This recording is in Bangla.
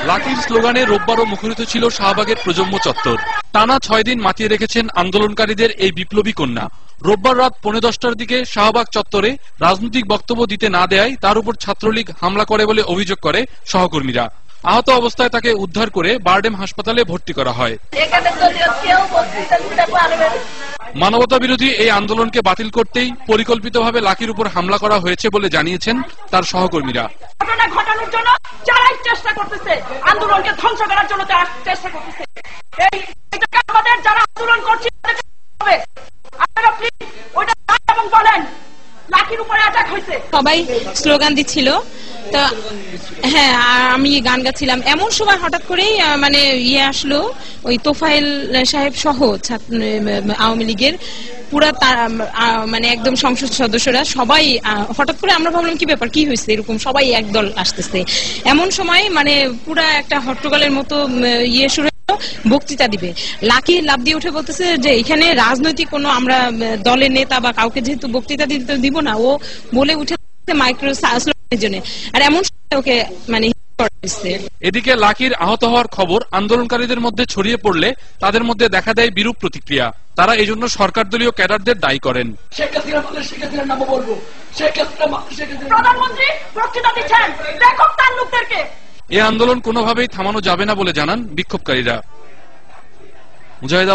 লাকির স্লোগানে রোববারও মুখরিত ছিল শাহবাগের প্রজন্ম চত্বর। টানা 6 দিন মাতিয়ে রেখেছেন আন্দোলনকারীদের এই বিপ্লবী কন্যা। রোববার রাত 10:45টার দিকে শাহবাগ চত্বরে রাজনৈতিক বক্তব্য দিতে না দেয়ায় তার উপর ছাত্রলীগ হামলা করে বলে অভিযোগ করে সহকর্মীরা। আহত অবস্থায় তাকে উদ্ধার করে বারডেম হাসপাতালে ভর্তি করা হয়। মানবতা বিরোধী এই আন্দোলনকে বাতিল করতেই পরিকল্পিতভাবে লাকির উপর হামলা করা হয়েছে বলে জানিয়েছেন তার সহকর্মীরা। ঘটনা ঘটানোর জন্য যারাই চেষ্টা করতেছে, আন্দোলনকে ধ্বংস করার জন্য চেষ্টা করতেছে, আমাদের যারা আন্দোলন করছে আপনারা প্লিজ ওইটা এবং বলেন লাকির উপরে অ্যাটাক হয়েছে। সবাই স্লোগান দিচ্ছিল, তো হ্যাঁ আমি গান গাচ্ছিলাম। এমন সময় হঠাৎ করেই মানে আসলো, ওই তোফায়েল সাহেব সহ আওয়ামী লীগের পুরা মানে একদম সংসদ সদস্যরা সবাই হঠাৎ করে, আমরা ভাবলাম কি ব্যাপার, কি হয়েছে, এরকম সবাই একদল আসতেছে। এমন সময় মানে পুরা একটা হট্টগোলের মতো শুরু, বক্তৃতা দিবে। লাকি লাভ দিয়ে উঠে বলতেছে যে এখানে রাজনৈতিক কোনো আমরা দলের নেতা বা কাউকে যেহেতু বক্তৃতা দিতে দিব না, ও বলে উঠে মাইক্রো স্লোগানের জন্য, আর এমন ওকে মানে। এদিকে লাকির আহত হওয়ার খবর আন্দোলনকারীদের মধ্যে ছড়িয়ে পড়লে তাদের মধ্যে দেখা দেয় বিরূপ প্রতিক্রিয়া। তারা এজন্য সরকার দলীয় ক্যাডারদের দায়ী করেন। এই আন্দোলন কোনোভাবেই থামানো যাবে না বলে জানান বিক্ষোভকারীরা। মুজাহিদ